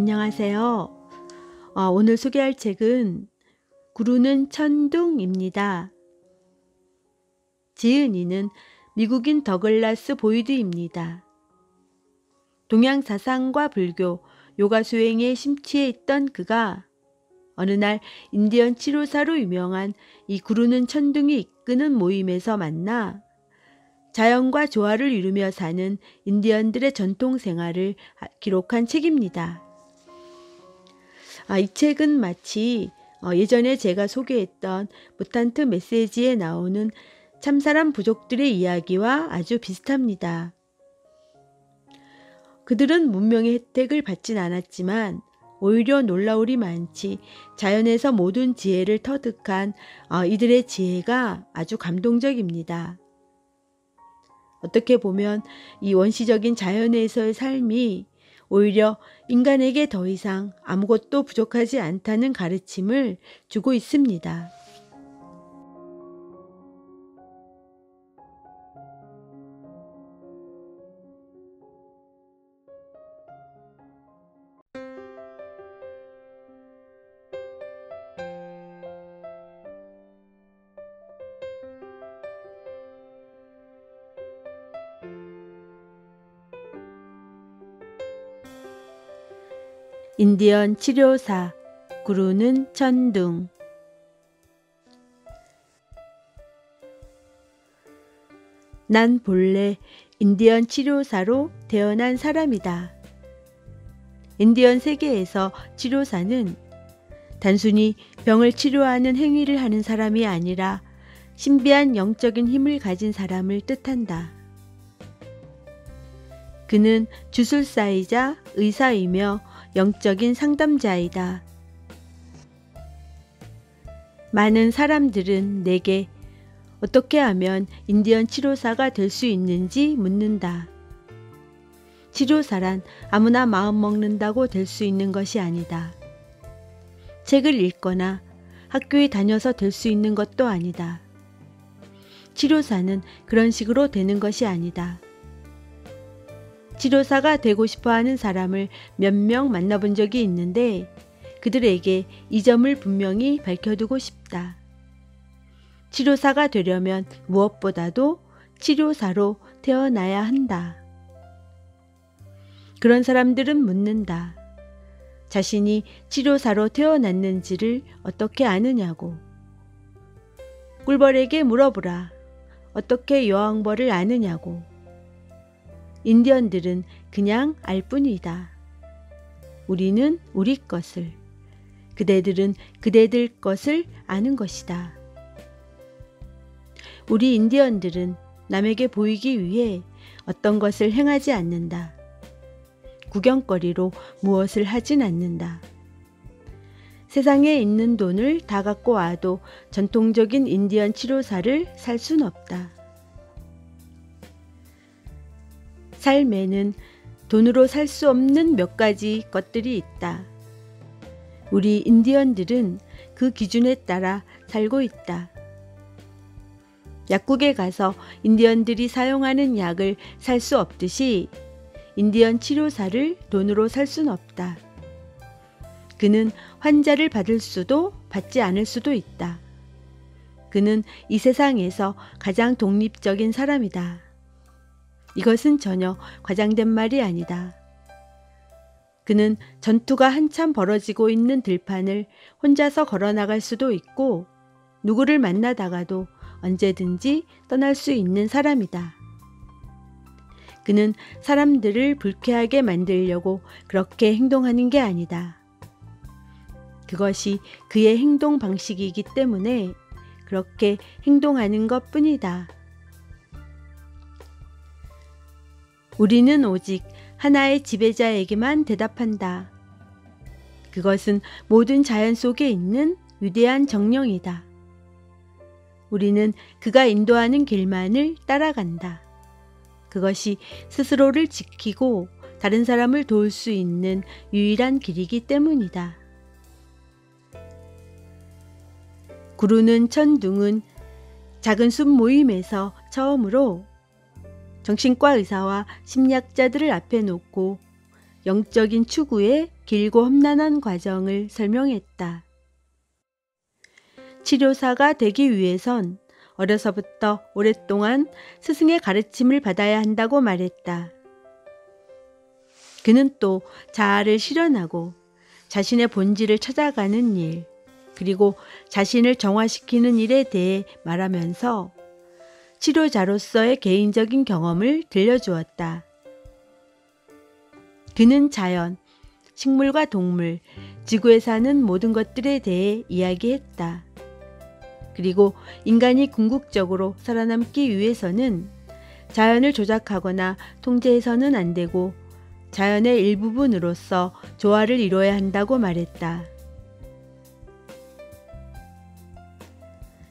안녕하세요. 오늘 소개할 책은 구루는 천둥입니다. 지은 이는 미국인 더글라스 보이드입니다. 동양 사상과 불교, 요가 수행에 심취해 있던 그가 어느 날 인디언 치료사로 유명한 이 구루는 천둥이 이끄는 모임에서 만나 자연과 조화를 이루며 사는 인디언들의 전통 생활을 기록한 책입니다. 이 책은 마치 예전에 제가 소개했던 무탄트 메시지에 나오는 참사람 부족들의 이야기와 아주 비슷합니다. 그들은 문명의 혜택을 받진 않았지만 오히려 놀라울이 많지 자연에서 모든 지혜를 터득한 이들의 지혜가 아주 감동적입니다. 어떻게 보면 이 원시적인 자연에서의 삶이 오히려 인간에게 더 이상 아무것도 부족하지 않다는 가르침을 주고 있습니다. 인디언 치료사 구루는 천둥. 난 본래 인디언 치료사로 태어난 사람이다. 인디언 세계에서 치료사는 단순히 병을 치료하는 행위를 하는 사람이 아니라 신비한 영적인 힘을 가진 사람을 뜻한다. 그는 주술사이자 의사이며 영적인 상담자이다. 많은 사람들은 내게 어떻게 하면 인디언 치료사가 될 수 있는지 묻는다. 치료사란 아무나 마음 먹는다고 될 수 있는 것이 아니다. 책을 읽거나 학교에 다녀서 될 수 있는 것도 아니다. 치료사는 그런 식으로 되는 것이 아니다. 치료사가 되고 싶어하는 사람을 몇 명 만나본 적이 있는데 그들에게 이 점을 분명히 밝혀두고 싶다. 치료사가 되려면 무엇보다도 치료사로 태어나야 한다. 그런 사람들은 묻는다. 자신이 치료사로 태어났는지를 어떻게 아느냐고. 꿀벌에게 물어보라. 어떻게 여왕벌을 아느냐고. 인디언들은 그냥 알 뿐이다. 우리는 우리 것을, 그대들은 그대들 것을 아는 것이다. 우리 인디언들은 남에게 보이기 위해 어떤 것을 행하지 않는다. 구경거리로 무엇을 하진 않는다. 세상에 있는 돈을 다 갖고 와도 전통적인 인디언 치료사를 살 순 없다. 삶에는 돈으로 살 수 없는 몇 가지 것들이 있다. 우리 인디언들은 그 기준에 따라 살고 있다. 약국에 가서 인디언들이 사용하는 약을 살 수 없듯이 인디언 치료사를 돈으로 살 순 없다. 그는 환자를 받을 수도 받지 않을 수도 있다. 그는 이 세상에서 가장 독립적인 사람이다. 이것은 전혀 과장된 말이 아니다. 그는 전투가 한참 벌어지고 있는 들판을 혼자서 걸어나갈 수도 있고 누구를 만나다가도 언제든지 떠날 수 있는 사람이다. 그는 사람들을 불쾌하게 만들려고 그렇게 행동하는 게 아니다. 그것이 그의 행동 방식이기 때문에 그렇게 행동하는 것뿐이다. 우리는 오직 하나의 지배자에게만 대답한다. 그것은 모든 자연 속에 있는 위대한 정령이다. 우리는 그가 인도하는 길만을 따라간다. 그것이 스스로를 지키고 다른 사람을 도울 수 있는 유일한 길이기 때문이다. 구루는 천둥은 작은 숲 모임에서 처음으로 정신과 의사와 심리학자들을 앞에 놓고 영적인 추구에 길고 험난한 과정을 설명했다. 치료사가 되기 위해선 어려서부터 오랫동안 스승의 가르침을 받아야 한다고 말했다. 그는 또 자아를 실현하고 자신의 본질을 찾아가는 일, 그리고 자신을 정화시키는 일에 대해 말하면서 치료자로서의 개인적인 경험을 들려주었다. 그는 자연, 식물과 동물, 지구에 사는 모든 것들에 대해 이야기했다. 그리고 인간이 궁극적으로 살아남기 위해서는 자연을 조작하거나 통제해서는 안 되고 자연의 일부분으로서 조화를 이뤄야 한다고 말했다.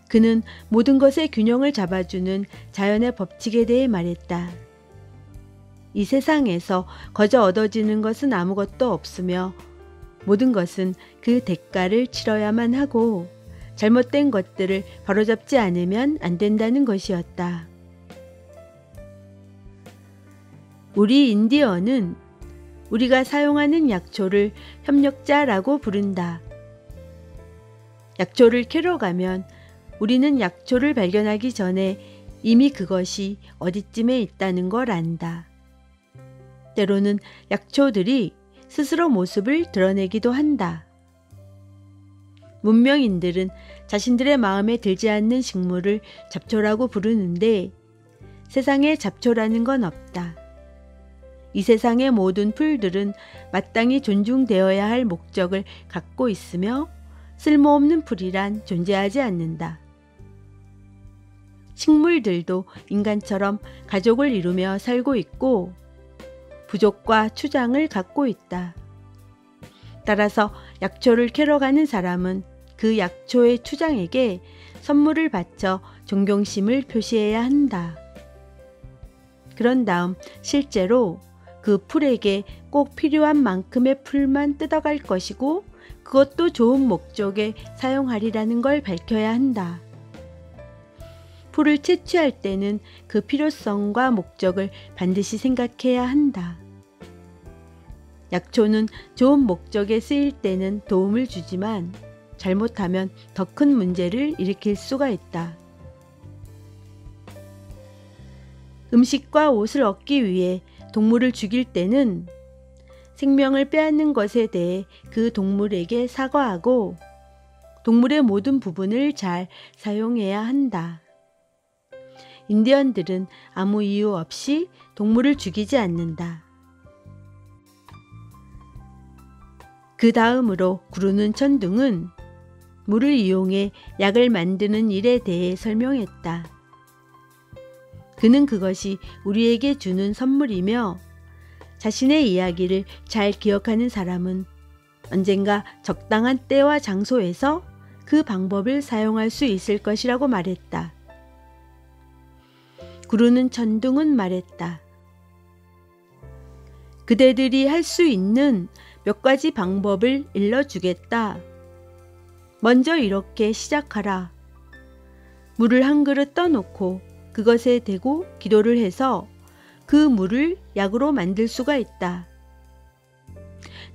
그는 모든 것의 균형을 잡아주는 자연의 법칙에 대해 말했다. 이 세상에서 거저 얻어지는 것은 아무것도 없으며 모든 것은 그 대가를 치러야만 하고 잘못된 것들을 바로잡지 않으면 안 된다는 것이었다. 우리 인디언은 우리가 사용하는 약초를 협력자라고 부른다. 약초를 캐러 가면 우리는 약초를 발견하기 전에 이미 그것이 어디쯤에 있다는 걸 안다. 때로는 약초들이 스스로 모습을 드러내기도 한다. 문명인들은 자신들의 마음에 들지 않는 식물을 잡초라고 부르는데 세상에 잡초라는 건 없다. 이 세상의 모든 풀들은 마땅히 존중되어야 할 목적을 갖고 있으며 쓸모없는 풀이란 존재하지 않는다. 식물들도 인간처럼 가족을 이루며 살고 있고 부족과 추장을 갖고 있다. 따라서 약초를 캐러 가는 사람은 그 약초의 추장에게 선물을 바쳐 존경심을 표시해야 한다. 그런 다음 실제로 그 풀에게 꼭 필요한 만큼의 풀만 뜯어갈 것이고 그것도 좋은 목적에 사용하리라는 걸 밝혀야 한다. 풀을 채취할 때는 그 필요성과 목적을 반드시 생각해야 한다. 약초는 좋은 목적에 쓰일 때는 도움을 주지만 잘못하면 더 큰 문제를 일으킬 수가 있다. 음식과 옷을 얻기 위해 동물을 죽일 때는 생명을 빼앗는 것에 대해 그 동물에게 사과하고 동물의 모든 부분을 잘 사용해야 한다. 인디언들은 아무 이유 없이 동물을 죽이지 않는다. 그 다음으로 구르는 천둥은 물을 이용해 약을 만드는 일에 대해 설명했다. 그는 그것이 우리에게 주는 선물이며 자신의 이야기를 잘 기억하는 사람은 언젠가 적당한 때와 장소에서 그 방법을 사용할 수 있을 것이라고 말했다. 구르는 천둥은 말했다. 그대들이 할 수 있는 몇 가지 방법을 일러주겠다. 먼저 이렇게 시작하라. 물을 한 그릇 떠놓고 그것에 대고 기도를 해서 그 물을 약으로 만들 수가 있다.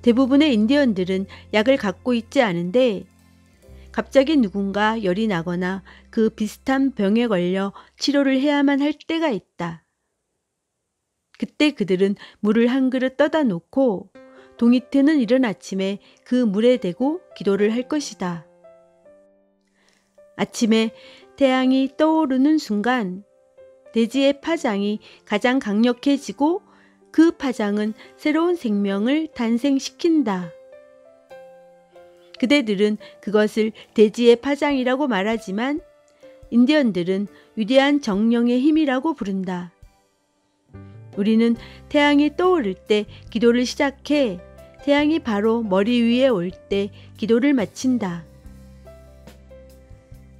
대부분의 인디언들은 약을 갖고 있지 않은데 갑자기 누군가 열이 나거나 그 비슷한 병에 걸려 치료를 해야만 할 때가 있다. 그때 그들은 물을 한 그릇 떠다 놓고 동이 트는 이른 아침에 그 물에 대고 기도를 할 것이다. 아침에 태양이 떠오르는 순간 대지의 파장이 가장 강력해지고 그 파장은 새로운 생명을 탄생시킨다. 그대들은 그것을 대지의 파장이라고 말하지만 인디언들은 위대한 정령의 힘이라고 부른다. 우리는 태양이 떠오를 때 기도를 시작해 태양이 바로 머리 위에 올 때 기도를 마친다.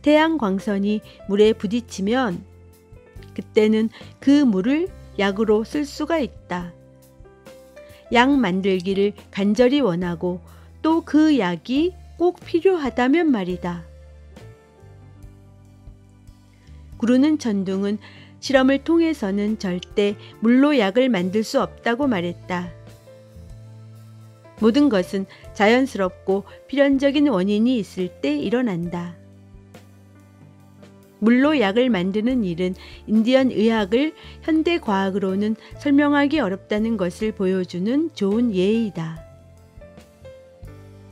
태양 광선이 물에 부딪히면 그때는 그 물을 약으로 쓸 수가 있다. 약 만들기를 간절히 원하고 또 그 약이 꼭 필요하다면 말이다. 구르는 천둥은 실험을 통해서는 절대 물로 약을 만들 수 없다고 말했다. 모든 것은 자연스럽고 필연적인 원인이 있을 때 일어난다. 물로 약을 만드는 일은 인디언 의학을 현대 과학으로는 설명하기 어렵다는 것을 보여주는 좋은 예이다.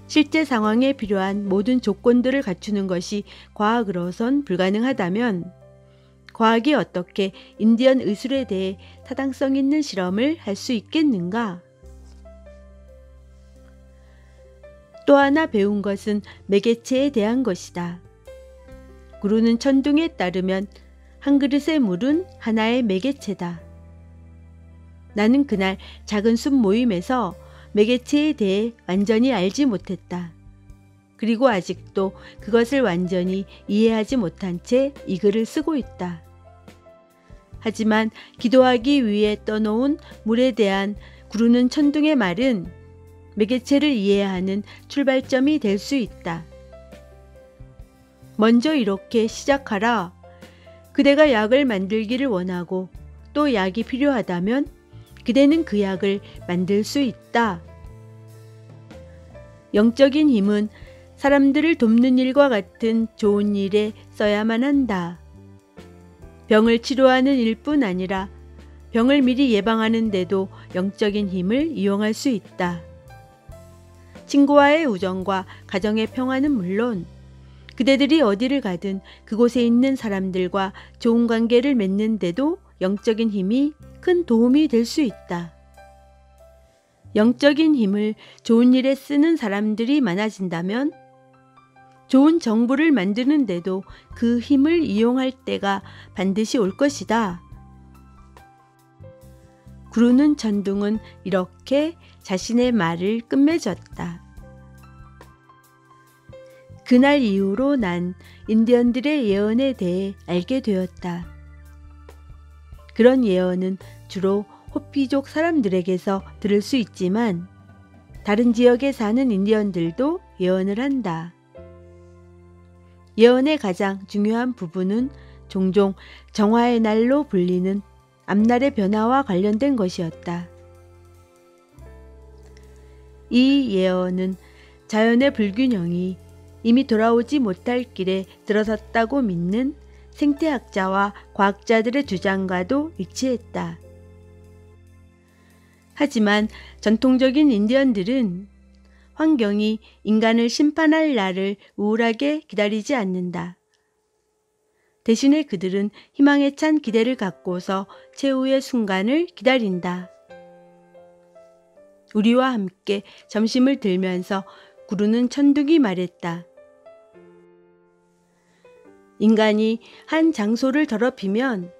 실제 상황에 필요한 모든 조건들을 갖추는 것이 과학으로선 불가능하다면 과학이 어떻게 인디언 의술에 대해 타당성 있는 실험을 할 수 있겠는가? 또 하나 배운 것은 매개체에 대한 것이다. 구루는 천둥에 따르면 한 그릇의 물은 하나의 매개체다. 나는 그날 작은 숲 모임에서 매개체에 대해 완전히 알지 못했다. 그리고 아직도 그것을 완전히 이해하지 못한 채 이 글을 쓰고 있다. 하지만 기도하기 위해 떠놓은 물에 대한 구르는 천둥의 말은 매개체를 이해하는 출발점이 될 수 있다. 먼저 이렇게 시작하라. 그대가 약을 만들기를 원하고 또 약이 필요하다면 그대는 그 약을 만들 수 있다. 영적인 힘은 사람들을 돕는 일과 같은 좋은 일에 써야만 한다. 병을 치료하는 일뿐 아니라 병을 미리 예방하는 데도 영적인 힘을 이용할 수 있다. 친구와의 우정과 가정의 평화는 물론 그대들이 어디를 가든 그곳에 있는 사람들과 좋은 관계를 맺는 데도 영적인 힘이 큰 도움이 될 수 있다. 영적인 힘을 좋은 일에 쓰는 사람들이 많아진다면 좋은 정부를 만드는 데도 그 힘을 이용할 때가 반드시 올 것이다. 구르는 천둥은 이렇게 자신의 말을 끝맺었다. 그날 이후로 난 인디언들의 예언에 대해 알게 되었다. 그런 예언은 주로 호피족 사람들에게서 들을 수 있지만 다른 지역에 사는 인디언들도 예언을 한다. 예언의 가장 중요한 부분은 종종 정화의 날로 불리는 앞날의 변화와 관련된 것이었다. 이 예언은 자연의 불균형이 이미 돌아오지 못할 길에 들어섰다고 믿는 생태학자와 과학자들의 주장과도 일치했다. 하지만 전통적인 인디언들은 환경이 인간을 심판할 날을 우울하게 기다리지 않는다. 대신에 그들은 희망에 찬 기대를 갖고서 최후의 순간을 기다린다. 우리와 함께 점심을 들면서 구르는 천둥이 말했다. 인간이 한 장소를 더럽히면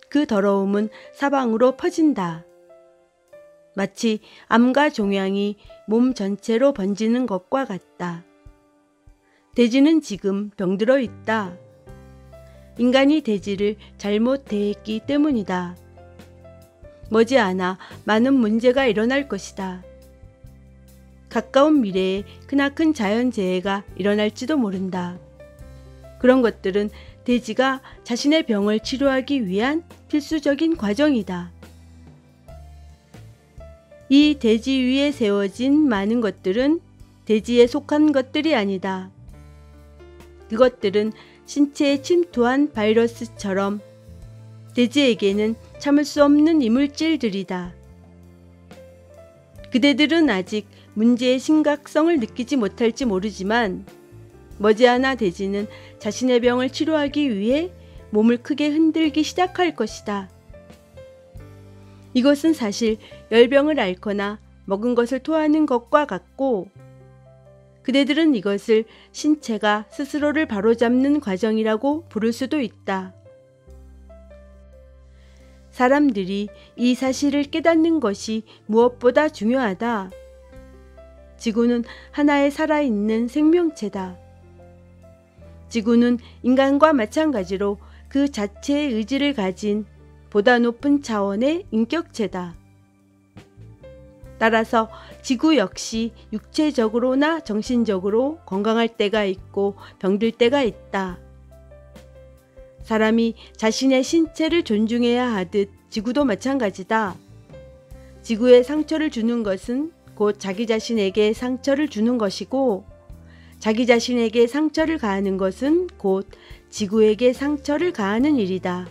그 더러움은 사방으로 퍼진다. 마치 암과 종양이 몸 전체로 번지는 것과 같다. 돼지는 지금 병들어 있다. 인간이 돼지를 잘못 대했기 때문이다. 머지않아 많은 문제가 일어날 것이다. 가까운 미래에 크나큰 자연재해가 일어날지도 모른다. 그런 것들은 돼지가 자신의 병을 치료하기 위한 필수적인 과정이다. 이 돼지 위에 세워진 많은 것들은 돼지에 속한 것들이 아니다. 그것들은 신체에 침투한 바이러스처럼 돼지에게는 참을 수 없는 이물질들이다. 그대들은 아직 문제의 심각성을 느끼지 못할지 모르지만 머지않아 돼지는 자신의 병을 치료하기 위해 몸을 크게 흔들기 시작할 것이다. 이것은 사실 열병을 앓거나 먹은 것을 토하는 것과 같고 그대들은 이것을 신체가 스스로를 바로잡는 과정이라고 부를 수도 있다. 사람들이 이 사실을 깨닫는 것이 무엇보다 중요하다. 지구는 하나의 살아있는 생명체다. 지구는 인간과 마찬가지로 그 자체의 의지를 가진 보다 높은 차원의 인격체다. 따라서 지구 역시 육체적으로나 정신적으로 건강할 때가 있고 병들 때가 있다. 사람이 자신의 신체를 존중해야 하듯 지구도 마찬가지다. 지구에 상처를 주는 것은 곧 자기 자신에게 상처를 주는 것이고, 자기 자신에게 상처를 가하는 것은 곧 지구에게 상처를 가하는 일이다.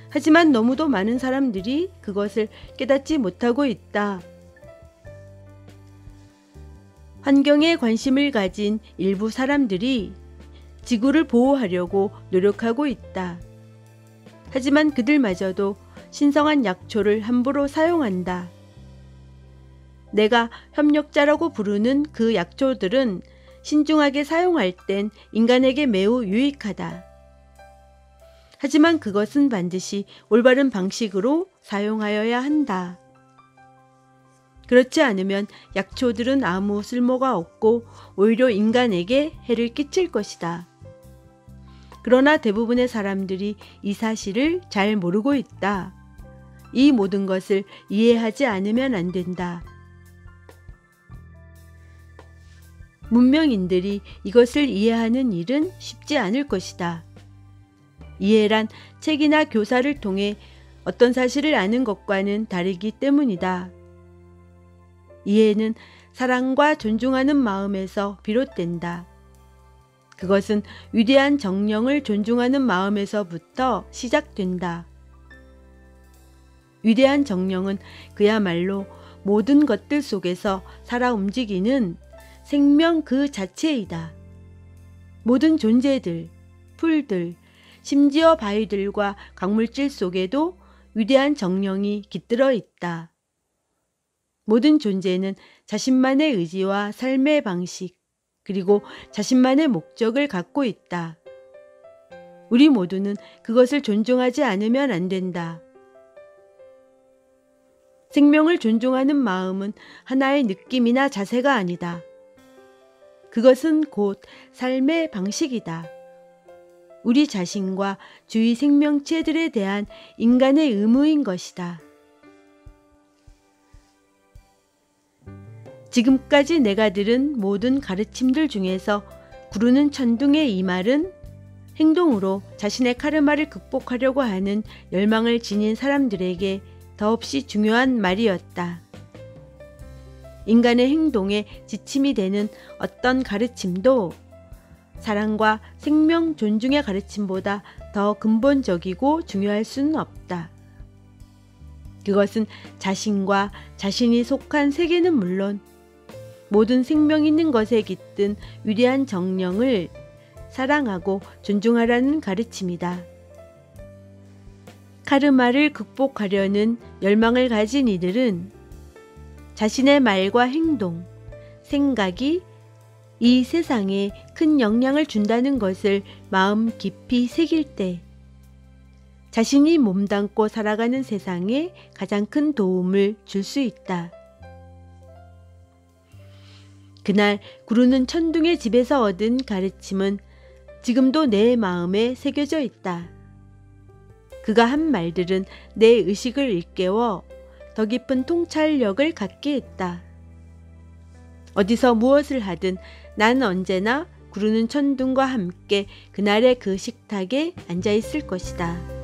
하지만 너무도 많은 사람들이 그것을 깨닫지 못하고 있다. 환경에 관심을 가진 일부 사람들이 지구를 보호하려고 노력하고 있다. 하지만 그들마저도 신성한 약초를 함부로 사용한다. 내가 협력자라고 부르는 그 약초들은 신중하게 사용할 땐 인간에게 매우 유익하다. 하지만 그것은 반드시 올바른 방식으로 사용하여야 한다. 그렇지 않으면 약초들은 아무 쓸모가 없고 오히려 인간에게 해를 끼칠 것이다. 그러나 대부분의 사람들이 이 사실을 잘 모르고 있다. 이 모든 것을 이해하지 않으면 안 된다. 문명인들이 이것을 이해하는 일은 쉽지 않을 것이다. 이해란 책이나 교사를 통해 어떤 사실을 아는 것과는 다르기 때문이다. 이해는 사랑과 존중하는 마음에서 비롯된다. 그것은 위대한 정령을 존중하는 마음에서부터 시작된다. 위대한 정령은 그야말로 모든 것들 속에서 살아 움직이는 생명 그 자체이다. 모든 존재들, 풀들, 심지어 바위들과 광물질 속에도 위대한 정령이 깃들어 있다. 모든 존재는 자신만의 의지와 삶의 방식, 그리고 자신만의 목적을 갖고 있다. 우리 모두는 그것을 존중하지 않으면 안 된다. 생명을 존중하는 마음은 하나의 느낌이나 자세가 아니다. 그것은 곧 삶의 방식이다. 우리 자신과 주위 생명체들에 대한 인간의 의무인 것이다. 지금까지 내가 들은 모든 가르침들 중에서 구르는 천둥의 이 말은 행동으로 자신의 카르마를 극복하려고 하는 열망을 지닌 사람들에게 더없이 중요한 말이었다. 인간의 행동에 지침이 되는 어떤 가르침도 사랑과 생명 존중의 가르침보다 더 근본적이고 중요할 수는 없다. 그것은 자신과 자신이 속한 세계는 물론 모든 생명 있는 것에 깃든 위대한 정령을 사랑하고 존중하라는 가르침이다. 카르마를 극복하려는 열망을 가진 이들은 자신의 말과 행동, 생각이 이 세상에 큰 영향을 준다는 것을 마음 깊이 새길 때 자신이 몸담고 살아가는 세상에 가장 큰 도움을 줄 수 있다. 그날 구르는 천둥의 집에서 얻은 가르침은 지금도 내 마음에 새겨져 있다. 그가 한 말들은 내 의식을 일깨워 더 깊은 통찰력을 갖게 했다. 어디서 무엇을 하든 난 언제나 구르는 천둥과 함께 그날의 그 식탁에 앉아 있을 것이다.